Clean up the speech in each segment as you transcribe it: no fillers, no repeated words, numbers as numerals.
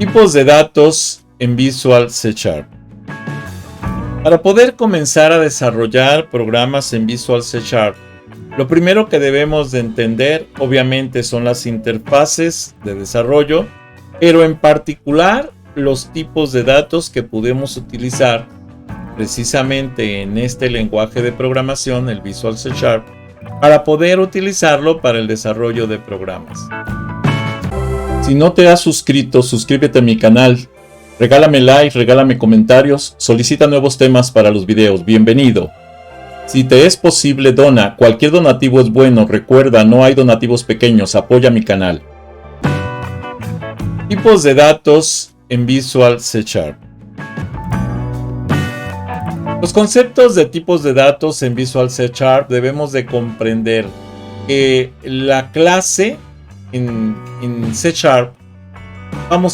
Tipos de datos en Visual C#. Para poder comenzar a desarrollar programas en Visual C#, lo primero que debemos de entender, obviamente, son las interfaces de desarrollo, pero en particular los tipos de datos que podemos utilizar precisamente en este lenguaje de programación, el Visual C#, para poder utilizarlo para el desarrollo de programas. Si no te has suscrito, suscríbete a mi canal, regálame like, regálame comentarios, solicita nuevos temas para los videos, bienvenido. Si te es posible, dona, cualquier donativo es bueno, recuerda, no hay donativos pequeños, apoya mi canal. Tipos de datos en Visual C#. Los conceptos de tipos de datos en Visual C# debemos de comprender que la clase en C#,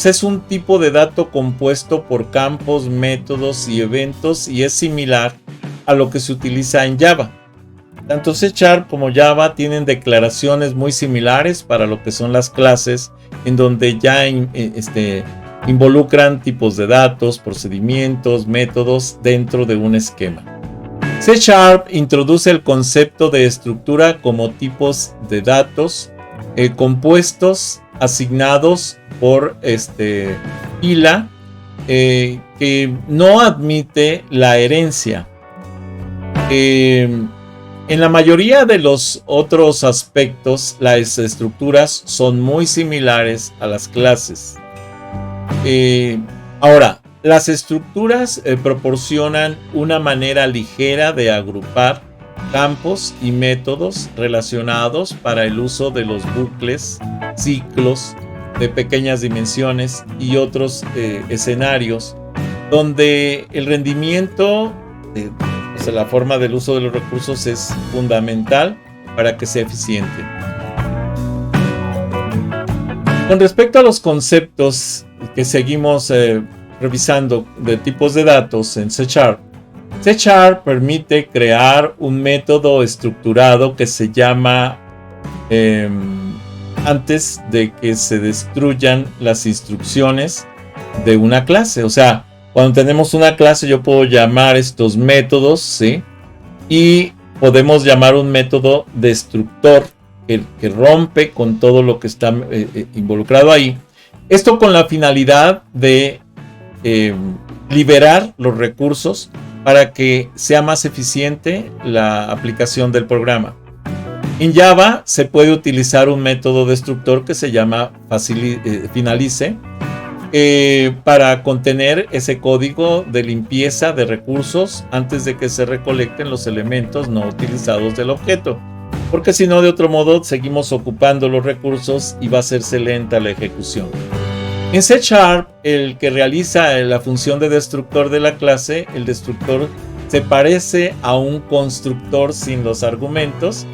es un tipo de dato compuesto por campos, métodos y eventos y es similar a lo que se utiliza en Java. Tanto C# como Java tienen declaraciones muy similares para lo que son las clases, en donde ya involucran tipos de datos, procedimientos, métodos dentro de un esquema. C# introduce el concepto de estructura como tipos de datos compuestos asignados por pila que no admite la herencia. En la mayoría de los otros aspectos, las estructuras son muy similares a las clases. Ahora, las estructuras proporcionan una manera ligera de agrupar campos y métodos relacionados para el uso de los bucles, ciclos de pequeñas dimensiones y otros escenarios donde el rendimiento, la forma del uso de los recursos es fundamental para que sea eficiente. Con respecto a los conceptos que seguimos revisando de tipos de datos en C#, C# permite crear un método estructurado que se llama antes de que se destruyan las instrucciones de una clase. O sea, cuando tenemos una clase yo puedo llamar estos métodos, ¿sí? Y podemos llamar un método destructor que rompe con todo lo que está involucrado ahí. Esto con la finalidad de liberar los recursos para que sea más eficiente la aplicación del programa. En Java se puede utilizar un método destructor que se llama finalize para contener ese código de limpieza de recursos antes de que se recolecten los elementos no utilizados del objeto, porque si no, de otro modo seguimos ocupando los recursos y va a hacerse lenta la ejecución. En C#, el que realiza la función de destructor de la clase, el destructor se parece a un constructor sin los argumentos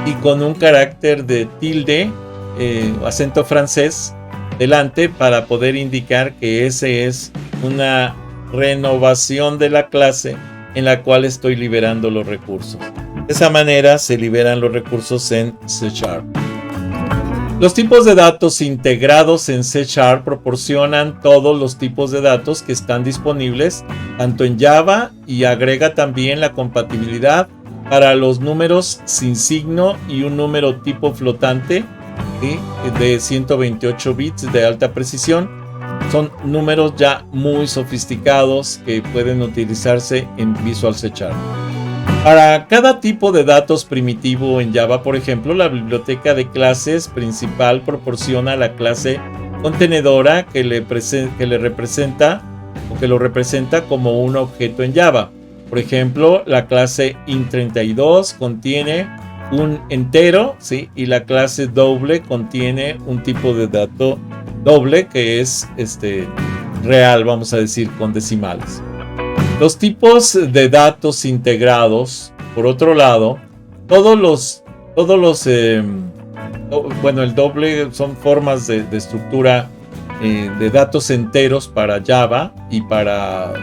y con un carácter de tilde, acento francés, delante para poder indicar que ese es una renovación de la clase en la cual estoy liberando los recursos. De esa manera se liberan los recursos en C#. Los tipos de datos integrados en C# proporcionan todos los tipos de datos que están disponibles tanto en Java y agrega también la compatibilidad para los números sin signo y un número tipo flotante de 128 bits de alta precisión. Son números ya muy sofisticados que pueden utilizarse en Visual C#. Para cada tipo de datos primitivo en Java, por ejemplo, la biblioteca de clases principal proporciona la clase contenedora que lo representa como un objeto en Java. Por ejemplo, la clase int32 contiene un entero, ¿sí? Y la clase doble contiene un tipo de dato doble que es real, vamos a decir, con decimales. Los tipos de datos integrados, por otro lado, el doble son formas de estructura de datos enteros para Java y para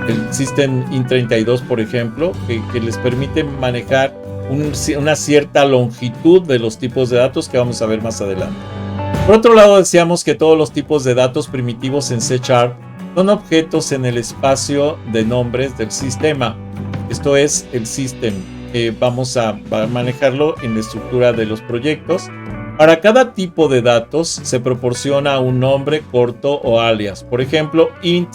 el System int32, por ejemplo, que les permite manejar una cierta longitud de los tipos de datos que vamos a ver más adelante. Por otro lado, decíamos que todos los tipos de datos primitivos en C# son objetos en el espacio de nombres del sistema. Esto es el system. Vamos a manejarlo en la estructura de los proyectos. Para cada tipo de datos se proporciona un nombre corto o alias. Por ejemplo, int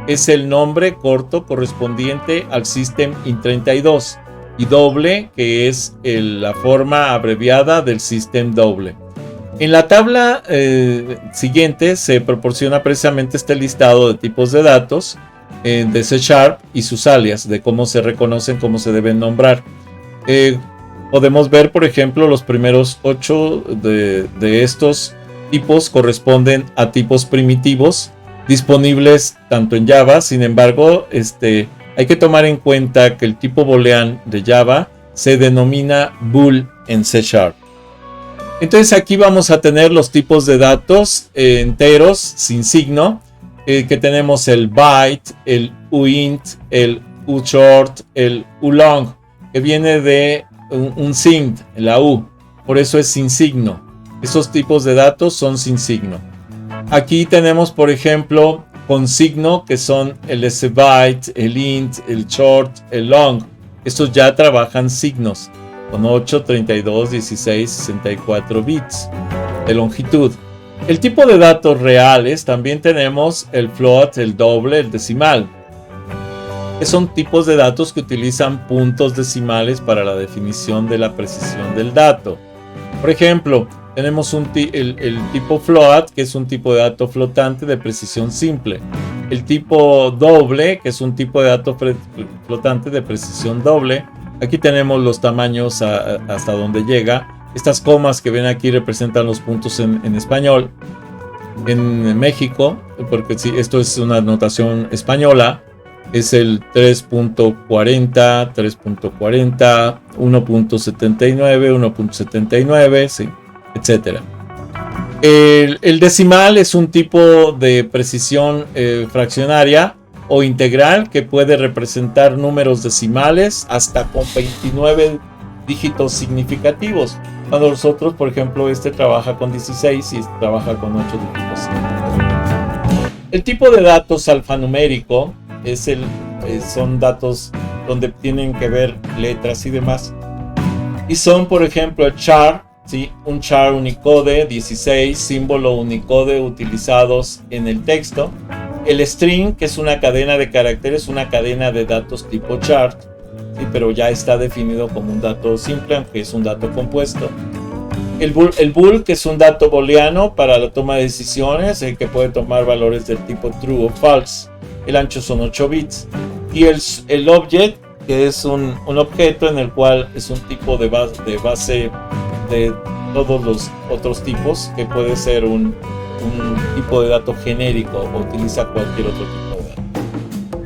es el nombre corto correspondiente al system int32 y doble, que es la forma abreviada del system doble. En la tabla siguiente se proporciona precisamente este listado de tipos de datos de C# y sus alias, de cómo se reconocen, cómo se deben nombrar. Podemos ver, por ejemplo, los primeros 8 de estos tipos corresponden a tipos primitivos disponibles tanto en Java. Sin embargo, hay que tomar en cuenta que el tipo boolean de Java se denomina bool en C#. Entonces aquí vamos a tener los tipos de datos enteros sin signo, que tenemos el byte, el uint, el ushort, el ulong, que viene de un sign, la U, por eso es sin signo. Esos tipos de datos son sin signo. Aquí tenemos, por ejemplo, con signo, que son el sbyte, el int, el short, el long. Estos ya trabajan signos con 8, 32, 16, 64 bits de longitud. El tipo de datos reales también tenemos el float, el doble, el decimal, que son tipos de datos que utilizan puntos decimales para la definición de la precisión del dato. Por ejemplo, tenemos el tipo float, que es un tipo de dato flotante de precisión simple. El tipo doble, que es un tipo de dato flotante de precisión doble. Aquí tenemos los tamaños hasta donde llega. Estas comas que ven aquí representan los puntos en español. En México, porque sí, esto es una notación española, es el 3.40, 3.40, 1.79, 1.79, sí, etc. El decimal es un tipo de precisión fraccionaria o integral que puede representar números decimales hasta con 29 dígitos significativos. Cuando nosotros, por ejemplo, trabaja con 16 y trabaja con 8 dígitos. El tipo de datos alfanumérico son datos donde tienen que ver letras y demás. Y son, por ejemplo, el char, ¿sí? Un char Unicode, 16 símbolo Unicode utilizados en el texto. El string, que es una cadena de caracteres, una cadena de datos tipo chart, ¿sí? Pero ya está definido como un dato simple, aunque es un dato compuesto. El bool, que es un dato booleano para la toma de decisiones, que puede tomar valores del tipo true o false. El ancho son 8 bits. Y el object, que es un objeto en el cual es un tipo de base de todos los otros tipos, que puede ser un tipo de dato genérico o utiliza cualquier otro tipo de dato.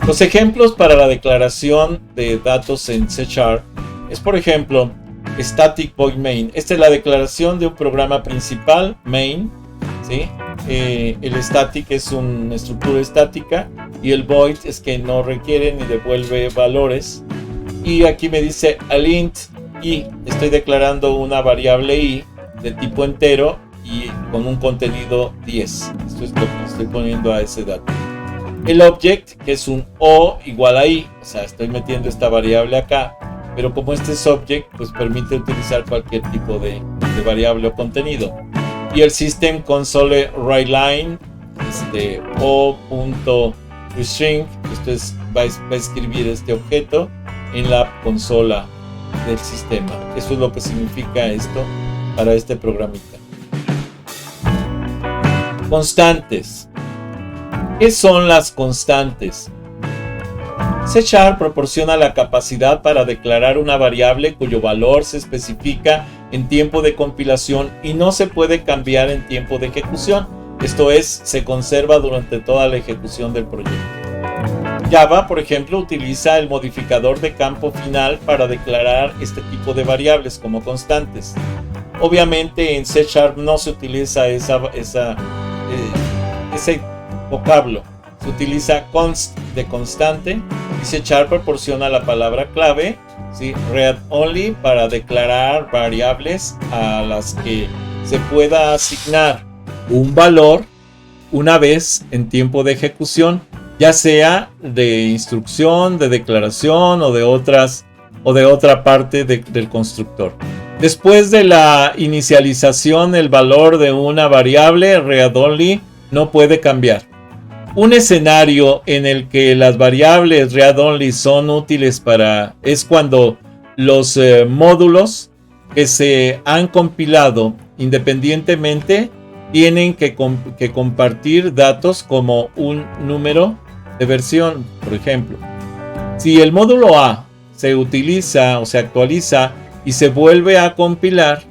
Los ejemplos para la declaración de datos en C# es, por ejemplo, static void main. Esta es la declaración de un programa principal, main, ¿sí? El static es una estructura estática y el void es que no requiere ni devuelve valores. Y aquí me dice al int i, estoy declarando una variable i de tipo entero y con un contenido 10. Esto es lo que estoy poniendo a ese dato. El object, que es un o igual a i, o sea, estoy metiendo esta variable acá, pero como este es object, pues permite utilizar cualquier tipo de variable o contenido. Y el system console writeLine, o.toString, esto va a escribir este objeto en la consola del sistema. Eso es lo que significa esto para este programita. Constantes. ¿Qué son las constantes? C# proporciona la capacidad para declarar una variable cuyo valor se especifica en tiempo de compilación y no se puede cambiar en tiempo de ejecución. Esto es, se conserva durante toda la ejecución del proyecto. Java, por ejemplo, utiliza el modificador de campo final para declarar este tipo de variables como constantes. Obviamente en C# no se utiliza ese vocablo. Se utiliza const de constante y C# proporciona la palabra clave, ¿sí? Read only, para declarar variables a las que se pueda asignar un valor una vez en tiempo de ejecución, ya sea de instrucción, de declaración o de otra parte del constructor. Después de la inicialización, el valor de una variable read-only no puede cambiar. Un escenario en el que las variables read-only son útiles es cuando los módulos que se han compilado independientemente tienen que compartir datos como un número de versión, por ejemplo. Si el módulo A se utiliza o se actualiza y se vuelve a compilar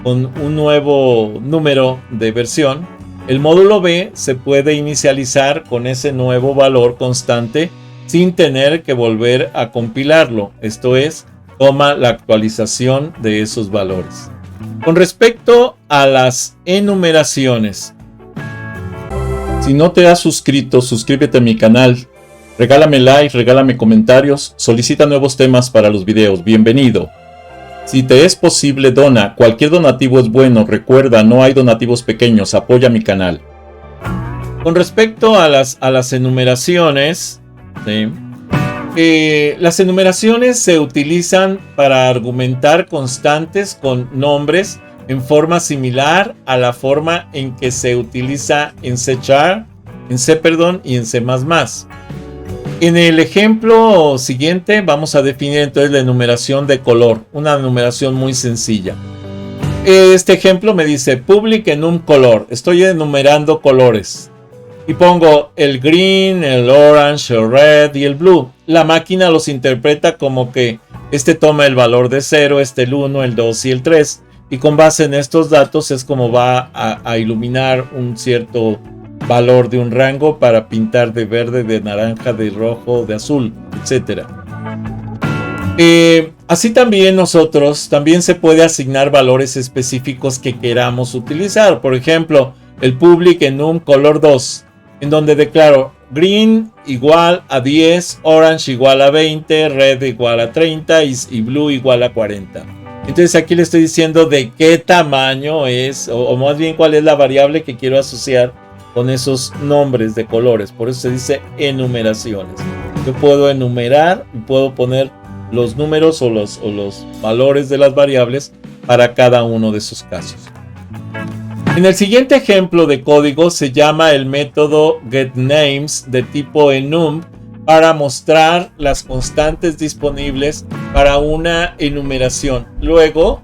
con un nuevo número de versión, el módulo B se puede inicializar con ese nuevo valor constante sin tener que volver a compilarlo. Esto es, toma la actualización de esos valores. Con respecto a las enumeraciones, si no te has suscrito, suscríbete a mi canal, regálame like, regálame comentarios, solicita nuevos temas para los videos, bienvenido. Si te es posible, dona, cualquier donativo es bueno, recuerda, no hay donativos pequeños, apoya mi canal. Con respecto a las enumeraciones, ¿sí? Las enumeraciones se utilizan para argumentar constantes con nombres en forma similar a la forma en que se utiliza en C# y en C++. En el ejemplo siguiente vamos a definir entonces la enumeración de color, una enumeración muy sencilla. Este ejemplo me dice public enum color, estoy enumerando colores. Y pongo el green, el orange, el red y el blue. La máquina los interpreta como que este toma el valor de 0, este el 1, el 2 y el 3. Y con base en estos datos es como va a iluminar un cierto valor de un rango para pintar de verde, de naranja, de rojo, de azul, etc. Así también también se puede asignar valores específicos que queramos utilizar. Por ejemplo, el public enum color 2. En donde declaro green igual a 10, orange igual a 20, red igual a 30 y blue igual a 40. Entonces aquí le estoy diciendo de qué tamaño es, o más bien cuál es la variable que quiero asociar con esos nombres de colores. Por eso se dice enumeraciones. Yo puedo enumerar y puedo poner los números o los valores de las variables para cada uno de esos casos. En el siguiente ejemplo de código se llama el método getNames de tipo enum para mostrar las constantes disponibles para una enumeración. Luego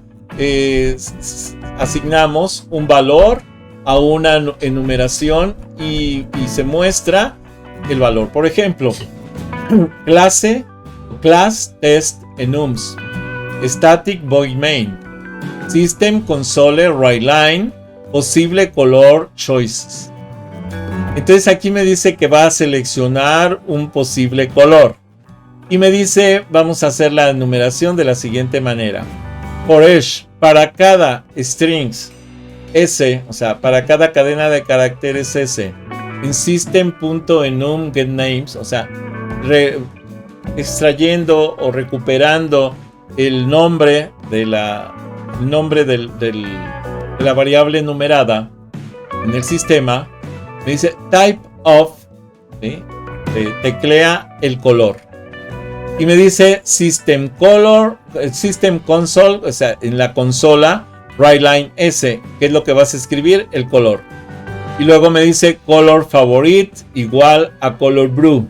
asignamos un valor a una enumeración y se muestra el valor. Por ejemplo, class test enums, static void main, system console writeLine, posible color choices. Entonces aquí me dice que va a seleccionar un posible color y me dice vamos a hacer la enumeración de la siguiente manera. For each, para cada strings S, o sea, para cada cadena de caracteres S, en system.enum getNames, o sea, extrayendo o recuperando el nombre de la variable enumerada en el sistema, me dice type of, ¿sí? Teclea el color y me dice system console, o sea, en la consola writeLine S, que es lo que vas a escribir, el color. Y luego me dice color favorite igual a color blue.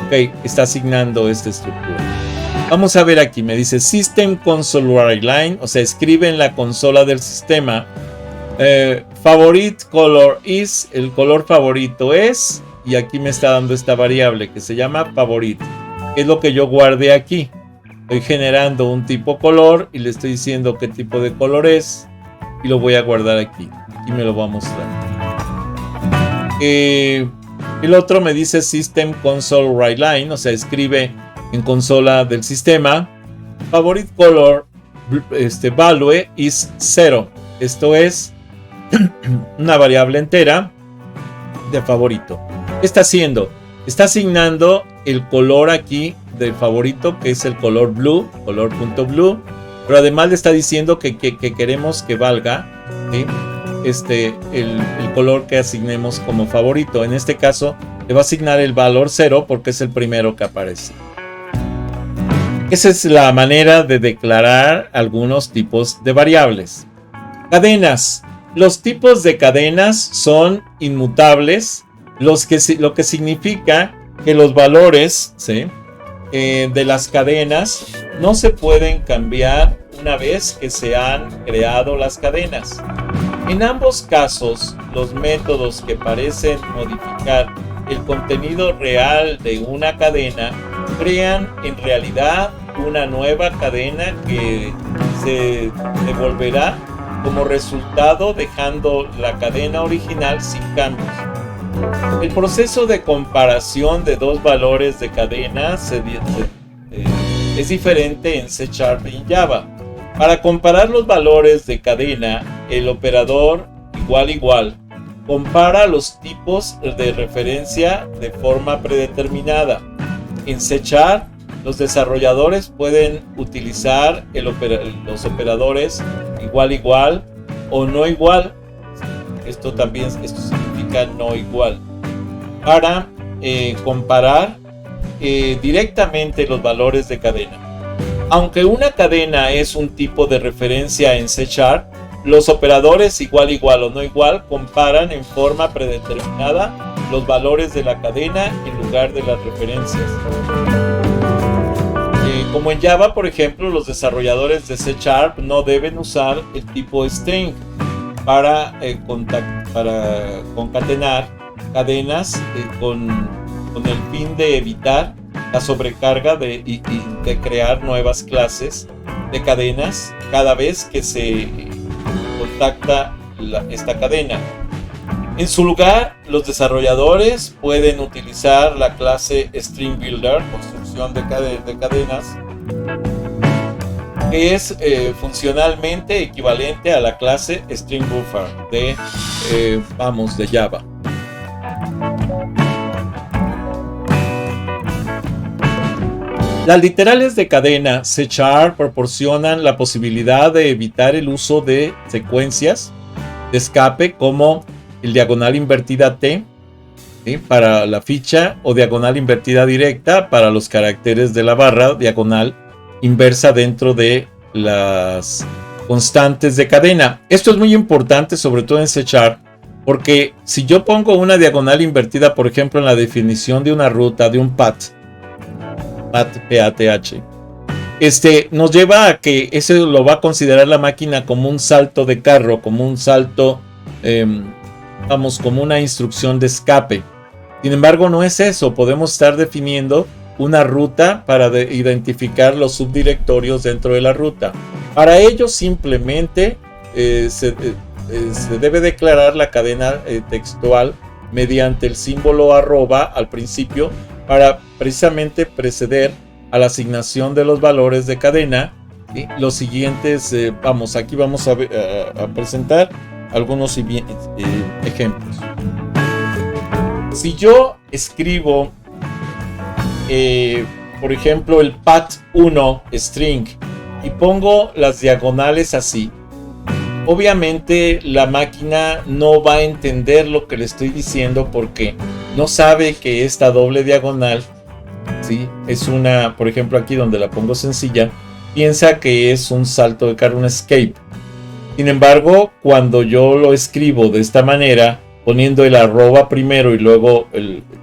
Ok, está asignando esta estructura. Vamos a ver aquí, me dice system console writeLine, o sea, escribe en la consola del sistema. Favorite color is, el color favorito es, y aquí me está dando esta variable que se llama favorite, que es lo que yo guardé aquí. Estoy generando un tipo color y le estoy diciendo qué tipo de color es y lo voy a guardar aquí. Aquí me lo va a mostrar. El otro me dice system console writeLine, o sea, escribe en consola del sistema favorite color value is 0. Esto es una variable entera de favorito. ¿Qué está haciendo? Está asignando el color aquí del favorito, que es el color blue, color.blue, pero además le está diciendo que queremos que valga, ¿sí? el color que asignemos como favorito. En este caso le va a asignar el valor 0 porque es el primero que aparece. Esa es la manera de declarar algunos tipos de variables. Cadenas. Los tipos de cadenas son inmutables, lo que significa que los valores, ¿sí?, de las cadenas no se pueden cambiar una vez que se han creado las cadenas. En ambos casos, los métodos que parecen modificar el contenido real de una cadena crean en realidad una nueva cadena que se devolverá como resultado, dejando la cadena original sin cambios. El proceso de comparación de dos valores de cadena es diferente en C# y en Java. Para comparar los valores de cadena, el operador igual compara los tipos de referencia de forma predeterminada. En C#, los desarrolladores pueden utilizar los operadores igual o no igual. Esto significa no igual. Para comparar directamente los valores de cadena. Aunque una cadena es un tipo de referencia en C#, los operadores igual o no igual comparan en forma predeterminada los valores de la cadena en lugar de las referencias. Como en Java, por ejemplo, los desarrolladores de C# no deben usar el tipo string para concatenar cadenas con el fin de evitar la sobrecarga y de crear nuevas clases de cadenas cada vez que se contacta esta cadena. En su lugar, los desarrolladores pueden utilizar la clase String Builder, construcción de cadenas, que es funcionalmente equivalente a la clase String Buffer de Java. Las literales de cadena C# proporcionan la posibilidad de evitar el uso de secuencias de escape como el diagonal invertida T, ¿sí?, para la ficha, o diagonal invertida directa para los caracteres de la barra, diagonal inversa dentro de las constantes de cadena. Esto es muy importante, sobre todo en C#, porque si yo pongo una diagonal invertida, por ejemplo, en la definición de una ruta, de un path, PATH, nos lleva a que eso lo va a considerar la máquina como un salto de carro, como un salto, como una instrucción de escape. Sin embargo, no es eso. Podemos estar definiendo una ruta para identificar los subdirectorios dentro de la ruta. Para ello, simplemente se debe declarar la cadena textual mediante el símbolo arroba al principio, para precisamente preceder a la asignación de los valores de cadena. ¿Sí? Los siguientes, aquí vamos a presentar algunos ejemplos. Si yo escribo, por ejemplo, el path1 string y pongo las diagonales así, obviamente la máquina no va a entender lo que le estoy diciendo porque no sabe que esta doble diagonal, ¿sí?, es una, por ejemplo aquí donde la pongo sencilla, piensa que es un salto de carga, un escape. Sin embargo, cuando yo lo escribo de esta manera, poniendo el arroba primero y luego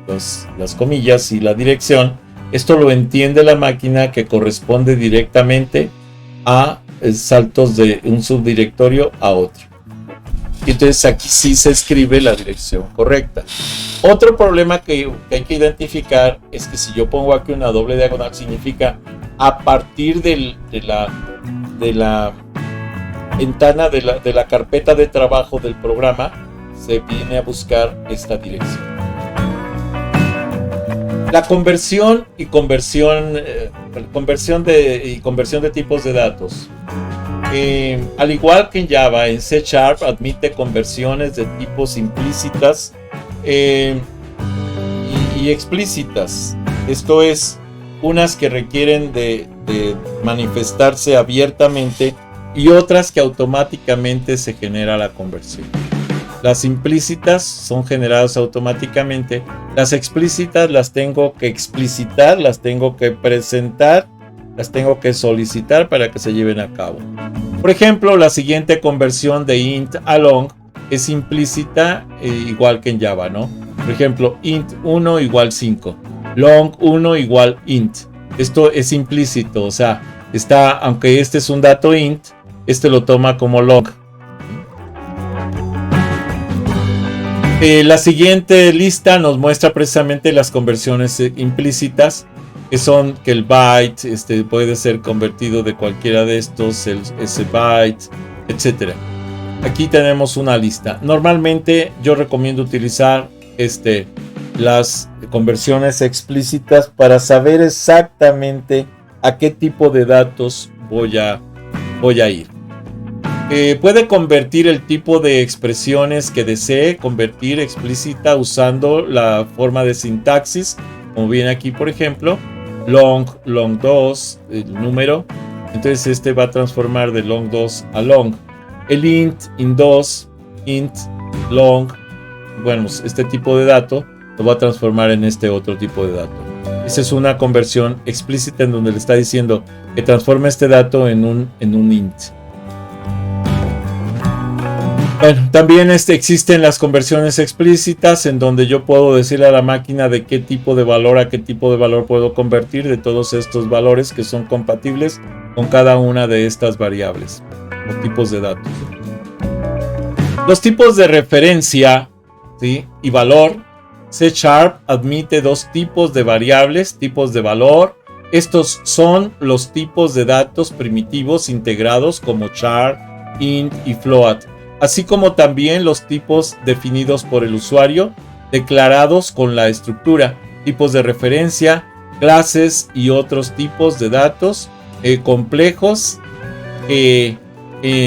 las comillas y la dirección, esto lo entiende la máquina que corresponde directamente a saltos de un subdirectorio a otro. Y entonces aquí sí se escribe la dirección correcta. Otro problema que hay que identificar es que si yo pongo aquí una doble diagonal, significa a partir de la ventana de la carpeta de trabajo del programa se viene a buscar esta dirección. La conversión de tipos de datos. Al igual que en Java, en C# admite conversiones de tipos implícitas y explícitas. Esto es, unas que requieren de manifestarse abiertamente y otras que automáticamente se genera la conversión. Las implícitas son generadas automáticamente. Las explícitas las tengo que explicitar, las tengo que presentar, las tengo que solicitar para que se lleven a cabo. Por ejemplo, la siguiente conversión de int a long es implícita, igual que en Java, ¿no? Por ejemplo, int 1 igual 5, long 1 igual int. Esto es implícito, o sea, está, aunque este es un dato int, este lo toma como long. La siguiente lista nos muestra precisamente las conversiones implícitas, que son que el byte puede ser convertido de cualquiera de estos, ese byte, etc. Aquí tenemos una lista. Normalmente yo recomiendo utilizar las conversiones explícitas para saber exactamente a qué tipo de datos voy a ir. Puede convertir el tipo de expresiones que desee convertir explícita usando la forma de sintaxis, como viene aquí, por ejemplo, long 2, el número. Entonces va a transformar de long 2 a long. El int 2, int long, bueno, este tipo de dato lo va a transformar en este otro tipo de dato. Esa es una conversión explícita en donde le está diciendo que transforme este dato en un int. Bueno, también existen las conversiones explícitas en donde yo puedo decirle a la máquina de qué tipo de valor a qué tipo de valor puedo convertir de todos estos valores que son compatibles con cada una de estas variables o tipos de datos. Los tipos de referencia, ¿sí?, y valor. C# admite dos tipos de variables, tipos de valor. Estos son los tipos de datos primitivos integrados como char, int y float, así como también los tipos definidos por el usuario, declarados con la estructura, tipos de referencia, clases y otros tipos de datos complejos que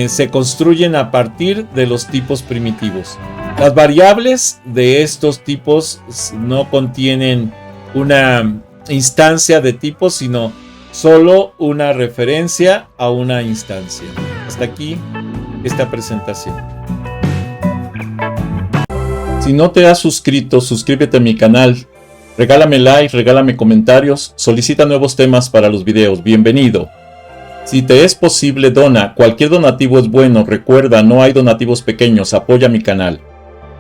se construyen a partir de los tipos primitivos. Las variables de estos tipos no contienen una instancia de tipo, sino solo una referencia a una instancia. Hasta aquí esta presentación. Si no te has suscrito, suscríbete a mi canal, regálame like, regálame comentarios, solicita nuevos temas para los videos, bienvenido. Si te es posible, dona, cualquier donativo es bueno, recuerda, no hay donativos pequeños, apoya mi canal.